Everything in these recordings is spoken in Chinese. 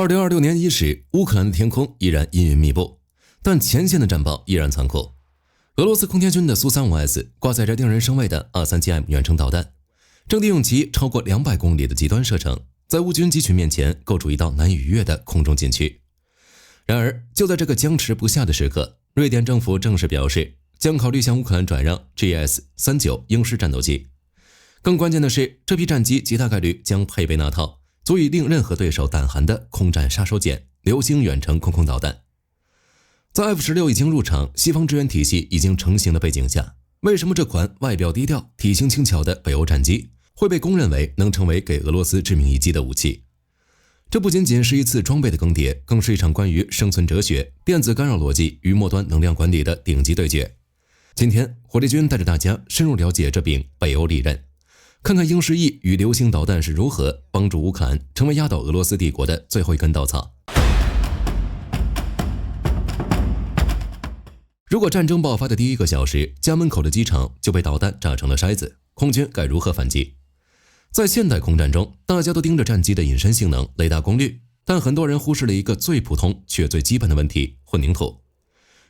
2026年伊始，烏克蘭的天空依然陰雲密布，但前線的戰報依然殘酷。俄羅斯空天軍的蘇 35S 掛載着令人生畏的 237M 遠程導彈，正利用其超過200公里的極端射程，在烏軍機群面前構築一道難以逾越的空中禁區。然而，就在這個僵持不下的時刻，瑞典政府正式表示，將考慮向烏克蘭轉讓 GS-39 鷹獅戰鬥機。更關鍵的是，這批戰機極大概率將配備那套足以令任何對手膽寒的空戰殺手鐧流星遠程空導彈。在 F-16 已經入場，西方支援體系已經成型的背景下，為什麼這款外表低調、體型輕巧的北歐戰機會被公認為能成為給俄羅斯致命一擊的武器？這不僅僅是一次裝備的更迭，更是一場關於生存哲學、電子干擾邏輯與末端能量管理的頂級對決。今天，火力軍帶着大家深入了解這柄北歐利刃，看看鷹獅 E 與流星導彈是如何幫助烏克蘭成為壓倒俄羅斯帝國的最後一根稻草。如果戰爭爆發的第1個小時，家門口的機場就被導彈炸成了筛子，空軍該如何反擊？在現代空戰中，大家都盯着戰機的隱身性能、雷達功率，但很多人忽視了一個最普通卻最基本的問題：混凝土。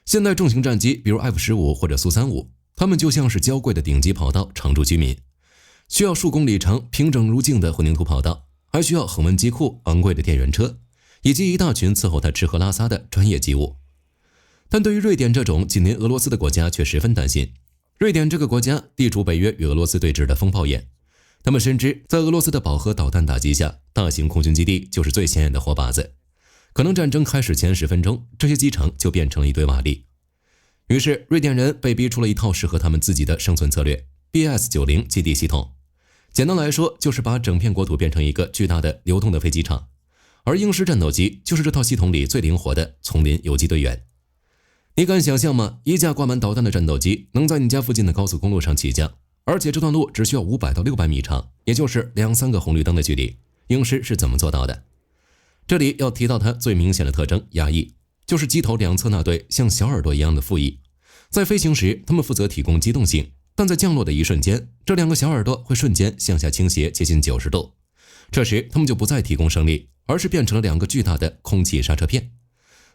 現代重型戰機，比如 F-15或者蘇35，它們就像是嬌貴的頂級跑道常駐居民，需要數公里長、平整如鏡的混凝土跑道，還需要恆溫機庫、昂貴的電源車，以及一大群伺候它吃喝拉撒的專業機務。但對於瑞典這種緊鄰俄羅斯的國家卻十分擔心。瑞典這個國家地處北約與俄羅斯對峙的風暴眼，他們深知在俄羅斯的飽和導彈打擊下，大型空軍基地就是最顯眼的活靶子。可能戰爭開始前10分鐘，這些機場就變成了一堆瓦礫。於是瑞典人被逼出了一套適合他們自己的生存策略 BS-90 基地系統。簡單來說，就是把整片國土變成一個巨大的流動的飛機場，而鷹獅戰鬥機就是這套系統裡最靈活的叢林游擊隊員。你敢想象嗎？一架掛滿導彈的戰鬥機能在你家附近的高速公路上起降，而且這段路只需要500到600米長，也就是2-3個紅綠燈的距離。鷹獅是怎麼做到的？這裡要提到它最明顯的特徵壓翼，就是機頭兩側那對像小耳朵一樣的副翼。在飛行時，它們負責提供機動性，但在降落的一瞬間，這2個小耳朵會瞬間向下傾斜接近90度。這時，它們就不再提供升力，而是变成了2個巨大的空氣剎車片。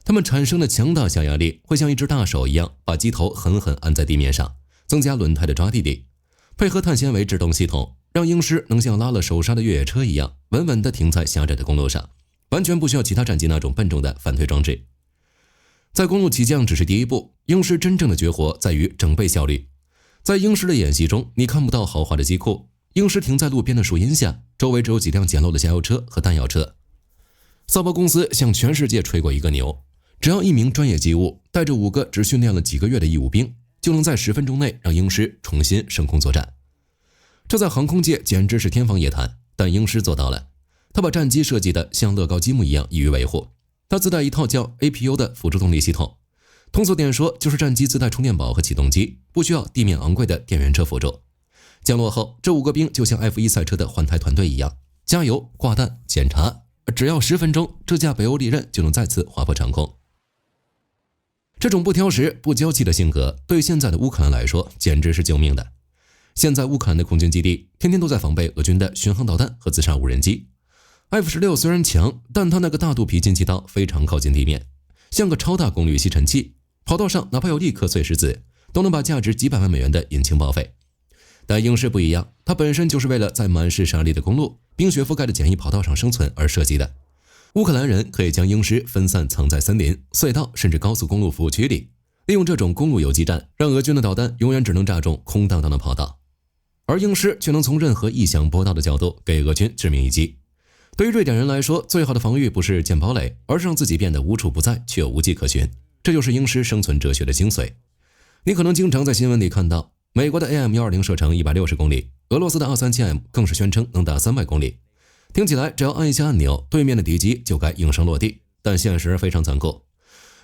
它們產生的強大下壓力會像一只大手一樣把機頭狠狠按在地面上，增加輪胎的抓地力。配合碳纖維制動系統，讓鷹獅能像拉了手剎的越野車一樣，穩穩地停在狹窄的公路上，完全不需要其他戰機那種笨重的反推裝置。在公路起降只是第一步，鷹獅真正的絕活在於整備效率。在鷹獅的演習中，你看不到豪華的機庫，鷹獅停在路邊的樹蔭下，周圍只有幾輛簡陋的加油車和彈藥車。薩博公司向全世界吹過一個牛，只要一名專業機務帶着5個只訓練了幾個月的義務兵，就能在10分鐘內讓鷹獅重新升空作戰。這在航空界簡直是天方夜譚，但鷹獅做到了。它把戰機設計的像樂高積木一樣易於維護，它自帶一套叫 APU 的輔助動力系統，通俗點說就是戰機自帶充電寶和啟動機，不需要地面昂貴的電源車輔助。降落後，這5個兵就像 F1 賽車的換胎團隊一樣，加油、掛彈、檢查，只要10分鐘，這架北歐利刃就能再次劃破長空。這種不挑食、不嬌氣的性格，對現在的烏克蘭來說簡直是救命的。現在烏克蘭的空軍基地天天都在防備俄軍的巡航導彈和自殺無人機。F-16雖然強，但它那個大肚皮进氣道非常靠近地面，像個超大功率吸塵器，跑道上哪怕有立刻碎石子，都能把價值幾百萬美元的引擎報廢。但鷹獅不一樣，它本身就是為了在滿是沙礫的公路、冰雪覆蓋的簡易跑道上生存而設計的。烏克蘭人可以將鷹獅分散藏在森林、隧道甚至高速公路服務區裡，利用這種公路游擊戰，讓俄軍的導彈永遠只能炸中空蕩蕩的跑道，而鷹獅卻能從任何意想不到的角度給俄軍致命一擊。對於瑞典人來說，最好的防禦不是建堡壘，而是讓自己变得無處不在卻又无跡可尋。這就是鷹獅生存哲學的精髓。你可能經常在新聞裡看到，美國的 AM-120 射程160公里，俄羅斯的 237M 更是宣稱能達300公里。聽起來只要按一下按鈕，對面的敵機就該應聲落地，但現實非常殘酷。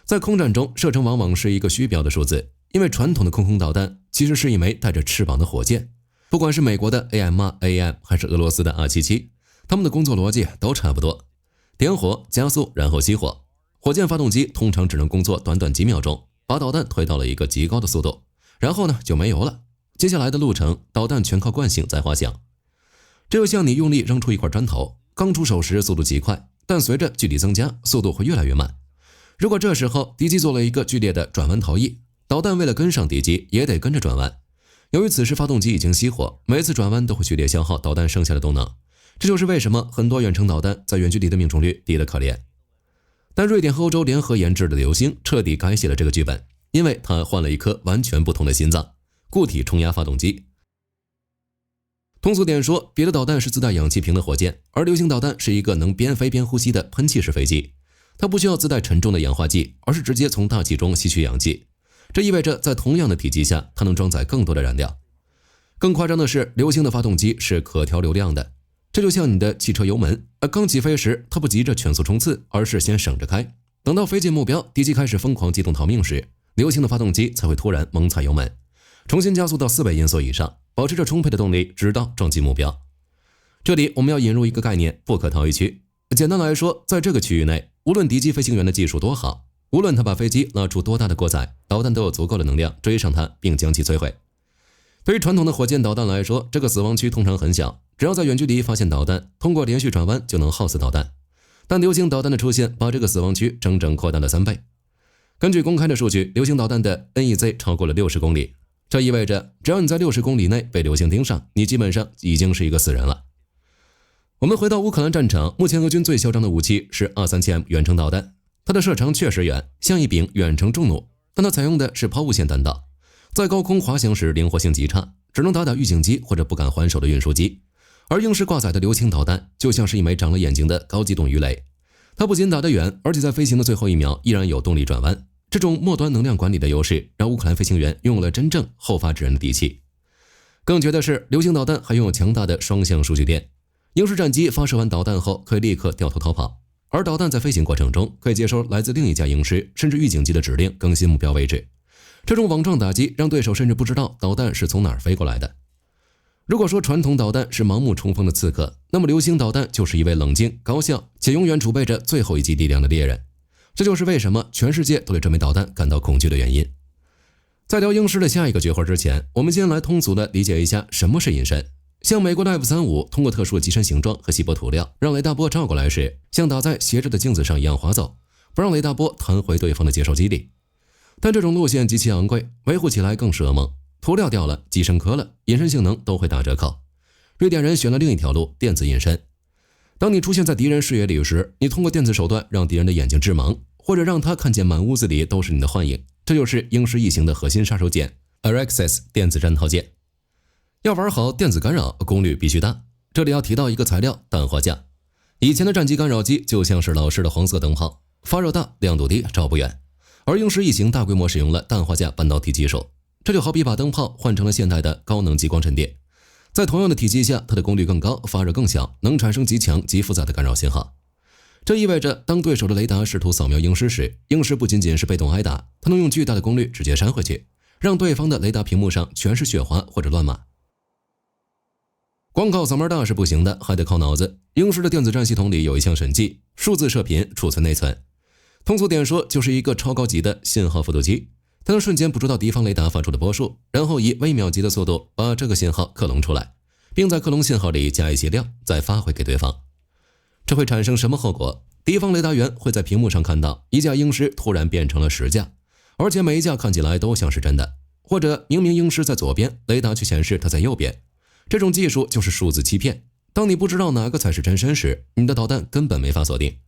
在空戰中，射程往往是一個虛標的數字，因為傳統的空導彈其實是一枚帶着翅膀的火箭。不管是美國的 AIM-1AM 還是俄羅斯的 R-77，他們的工作邏輯都差不多：點火、加速，然後熄火。火箭發動機通常只能工作短短幾秒鐘，把導彈推到了一個極高的速度，然後呢就没油了。接下來的路程，導彈全靠慣性在滑翔。這就像你用力扔出一塊磚頭，剛出手時速度极快，但隨着距離增加，速度會越來越慢。如果這時候敵機做了一個劇烈的轉彎逃逸，導彈為了跟上敵機，也得跟着轉彎。由於此時發動機已經熄火，每次轉彎都會劇烈消耗導彈剩下的動能，這就是為什麼很多遠程導彈在遠距離的命中率低得可憐。但瑞典和歐洲聯合研制的流星徹底改寫了這個劇本，因為它換了一顆完全不同的心臟——固體衝壓發動機。通俗點說，別的導彈是自帶氧氣瓶的火箭，而流星導彈是一個能邊飛邊呼吸的噴氣式飛機。它不需要自帶沉重的氧化劑，而是直接從大氣中吸取氧氣。這意味着在同樣的體積下，它能裝載更多的燃料。更誇张的是，流星的發动機是可調流量的，這就像你的汽車油門，剛起飛時，它不急着全速衝刺，而是先省着開。等到飛近目標，敵機開始瘋狂機動逃命時，流星的发动機才會突然猛踩油門，重新加速到4倍音速以上，保持着充沛的動力，直到撞擊目標。這裡我們要引入一個概念：不可逃逸區。簡單來說，在這個區域內，無論敵機飛行員的技術多好，無論他把飛機拉出多大的過載，導彈都有足夠的能量追上它並將其摧毀。對於傳統的火箭導彈來說，這個死亡區通常很小，只要在遠距離發現導彈，通過連續轉彎就能耗死導彈。但流星導彈的出現把這個死亡區整整擴大了3倍。根據公開的數據，流星導彈的 NEZ 超過了60公里，這意味着只要你在60公里內被流星盯上，你基本上已經是一個死人了。我們回到烏克蘭戰場，目前俄軍最囂張的武器是 237M 遠程導彈。它的射程確實遠，像一柄遠程重弩，但它採用的是拋物線彈道，在高空滑翔時靈活性極差，只能打打預警機或者不敢還手的運輸機。而鷹式掛載的流星導彈就像是一枚長了眼睛的高機動魚雷，它不僅打得遠，而且在飛行的最後1秒依然有動力轉彎。這種末端能量管理的優勢，讓烏克蘭飛行員擁有了真正後發制人的底氣。更絕的是，流星導彈還擁有強大的雙向數據鏈。鷹式戰機發射完導彈後，可以立刻掉頭逃跑。而導彈在飛行過程中可以接收來自另一架鷹師甚至預警機的指令，更新目標位置。這種網狀打擊讓對手甚至不知道導彈是從哪兒飛過來的。如果說傳統導彈是盲目衝鋒的刺客，那麼流星導彈就是一位冷靜、高效且永遠儲備着最後一擊力量的獵人。這就是為什麼全世界都對這枚導彈感到恐懼的原因。在聊鷹師的下一個絕活之前，我們先來通俗地理解一下什麼是隱身。像美國的 F-35 通過特殊的机身形狀和稀薄涂料，讓雷達波照過來時，像打在斜着的鏡子上一樣滑走，不讓雷達波彈回對方的接收機裡。但這種路線極其昂貴，維護起來更是噩夢。塗料掉了，機身磕了，隱身性能都會打折扣。瑞典人選了另一條路，電子隱身。當你出現在敵人視野裡時，你通過電子手段讓敵人的眼睛致盲，或者讓他看見滿屋子裡都是你的幻影。這就是鷹式異形的核心杀手鐧 Araxes 電子戰套件。要玩好電子干擾，功率必須大。這裡要提到一個材料，氮化鎵。以前的戰機干擾機就像是老式的黃色燈泡，發熱大，亮度低，照不遠。而鷹式異形大規模使用了氮化鎵半導體技術，這就好比把燈泡換成了現代的高能激光陣列。在同樣的體積下，它的功率更高，發熱更小，能產生極強極複雜的干擾信號。這意味着當對手的雷達試圖掃描鷹師時，鷹師不僅僅是被動挨打，它能用巨大的功率直接扇回去，讓對方的雷達屏幕上全是雪花或者亂碼。光靠嗓門大是不行的，還得靠腦子。鷹師的電子戰系統裡有一項神器，數字射频儲存內存。通俗點說，就是一個超高級的信號复讀機，它能瞬間捕捉到敌方雷達发出的波束，然後以微秒级的速度把這個信號克隆出來，並在克隆信號裡加一些料，再發回給對方。這會產生什麼後果？敵方雷達員會在屏幕上看到一架鷹師突然變成了10架，而且每一架看起来都像是真的，或者明明鷹師在左邊，雷達卻顯示它在右邊。這種技術就是數字欺騙。當你不知道哪個才是真身時，你的導彈根本沒法鎖定。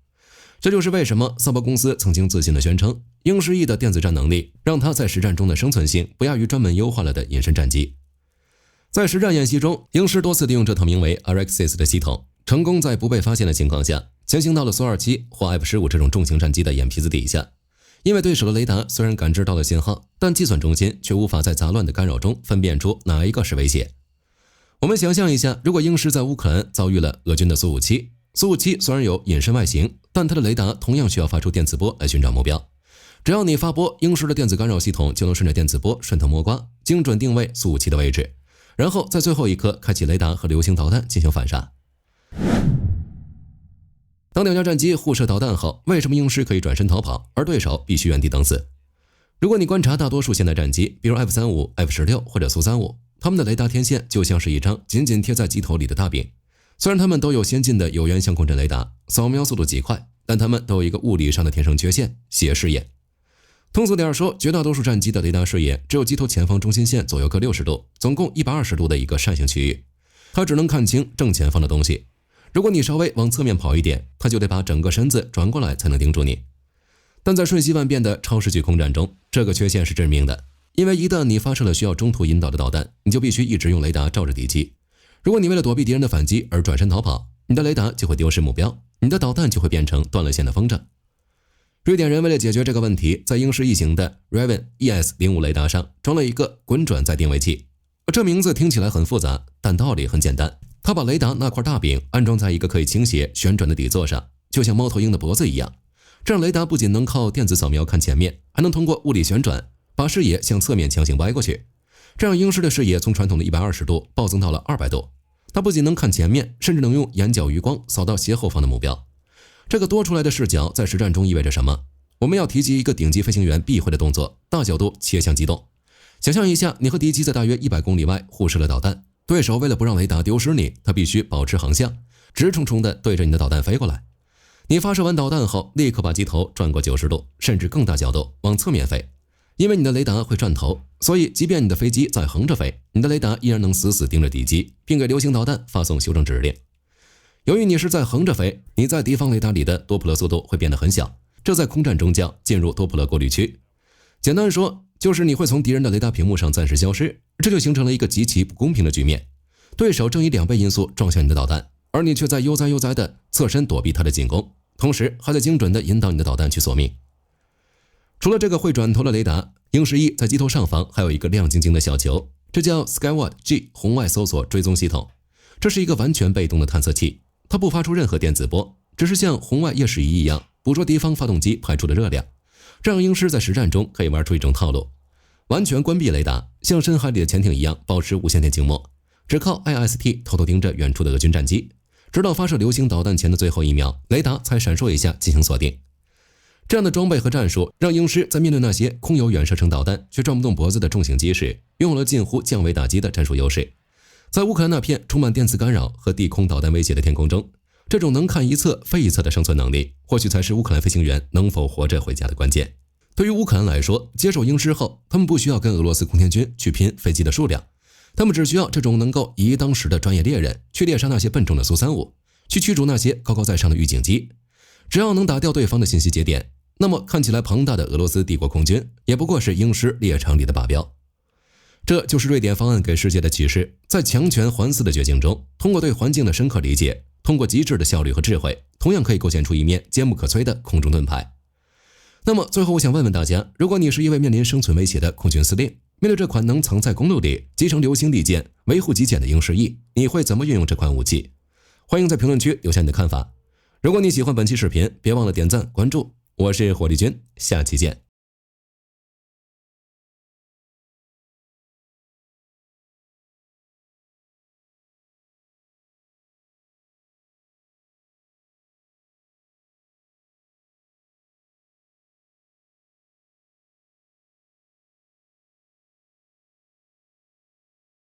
這就是為什麼薩博公司曾經自信地宣稱，鷹師翼的電子戰能力讓它在實戰中的生存性不亞於專門優化了的隱身戰機。在實戰演習中，鷹師多次利用這套名為 Araxes 的系統，成功在不被發現的情況下，潛行到了蘇27或 F-15這種重型戰機的眼皮子底下。因為對手的雷達雖然感知到了信號，但計算中心卻無法在雜亂的干擾中分辨出哪一個是威脅。我們想象一下，如果鷹師在烏克蘭遭遇了俄軍的蘇57，蘇57雖然有隱身外形，但它的雷達同樣需要發出電磁波來尋找目標。只要你發波，鷹師的電子干擾系統就能順着電磁波順藤摸瓜，精準定位蘇57的位置，然後在最後一刻開啟雷達和流星導彈進行反殺。當兩架戰機互射導彈後，為什麼鷹師可以轉身逃跑，而對手必須原地等死？如果你觀察大多數現代戰機，比如 F-35、F-16 或者蘇35，他們的雷達天線就像是一張緊緊貼在機頭裡的大餅，雖然它們都有先進的有源相控陣雷達，掃描速度極快，但它們都有一個物理上的天生缺陷——斜視野。通俗點說，絕大多數戰機的雷達視野只有機頭前方中心線左右各60度，總共120度的一個扇形区域，它只能看清正前方的東西。如果你稍微往側面跑一點，它就得把整個身子轉過來才能盯住你。但在瞬息万变的超视距空戰中，這個缺陷是致命的，因為一旦你發射了需要中途引導的導彈，你就必須一直用雷達照着敵機。如果你為了躲避敵人的反擊而轉身逃跑，你的雷達就會丟失目標，你的導彈就會變成斷了線的風筝。瑞典人為了解決這個問題，在鷹式1型的 Raven ES-05 雷達上裝了一個滾轉再定位器。這名字聽起來很複雜，但道理很簡單。他把雷達那塊大餅安裝在一個可以傾斜旋轉的底座上，就像猫頭鷹的脖子一樣。這樣雷達不僅能靠電子掃描看前面，還能通過物理旋轉把視野向側面強行歪過去。這樣鷹式的視野從傳統的120度暴增到了200度。它不僅能看前面，甚至能用眼角餘光掃到斜後方的目標。這個多出來的視角在實戰中意味着什麼？我們要提及一個頂級飛行員必會的動作：大角度切向機动。想象一下，你和敌機在大約100公里外互射了導彈，對手為了不讓雷達丟失你，他必須保持航向，直冲冲地對着你的導彈飛過來。你發射完導彈後，立刻把機頭轉過90度，甚至更大角度往側面飛。因為你的雷達會轉頭，所以即便你的飛機在橫着飛，你的雷達依然能死死盯着敵機，並給流星導彈發送修正指令。由於你是在橫着飛，你在敌方雷達裡的多普勒速度會变得很小，這在空戰中叫進入多普勒過濾區。簡單說，就是你會從敵人的雷達屏幕上暫時消失，這就形成了一個極其不公平的局面。對手正以2倍音速撞向你的導彈，而你卻在悠哉悠哉地側身躲避他的進攻，同時還在精準地引導你的導彈去索命。除了這個會轉頭的雷達，鷹式1在機頭上方還有一個亮晶晶的小球，這叫 Skyward G 紅外搜索追蹤系統。這是一個完全被動的探測器，它不發出任何電磁波，只是像紅外夜視儀一樣捕捉敵方發動機排出的熱量。這樣鷹式在實戰中可以玩出一種套路：完全關閉雷達，像深海裡的潛艇一樣保持無線電靜默，只靠 IST 偷偷盯着遠處的俄軍戰機，直到發射流星導彈前的最後1秒，雷達才閃爍一下進行鎖定。這樣的裝備和戰術讓鷹式在面對那些空有遠射程導彈卻轉不動脖子的重型機時，擁有了近乎降維打擊的戰術優勢。在烏克蘭那片充滿電磁干擾和地空導彈威脅的天空中，這種能看一側飛一側的生存能力，或許才是烏克蘭飛行員能否活着回家的關鍵。對於烏克蘭來說，接手鷹式後，他們不需要跟俄羅斯空天軍去拼飛機的數量，他們只需要這種能夠以一當十的專業獵人去獵殺那些笨重的蘇35，去驅逐那些高高在上的預警機。只要能打掉對方的信息節點，那麼看起來龐大的俄羅斯帝國空軍也不過是鷹式獵場裡的靶標。這就是瑞典方案給世界的啟示：在強權環伺的絕境中，通過對環境的深刻理解，通過極致的效率和智慧，同樣可以構建出一面坚不可摧的空中盾牌。那麼最後我想問問大家，如果你是一位面臨生存威脅的空军司令，面对这款能藏在公路裡、集成流星利箭、維護極簡的鷹式1，你會怎麼運用這款武器？歡迎在評論區留下你的看法。如果你喜歡本期視頻，別忘了點讚關注。我是火力軍，下期見。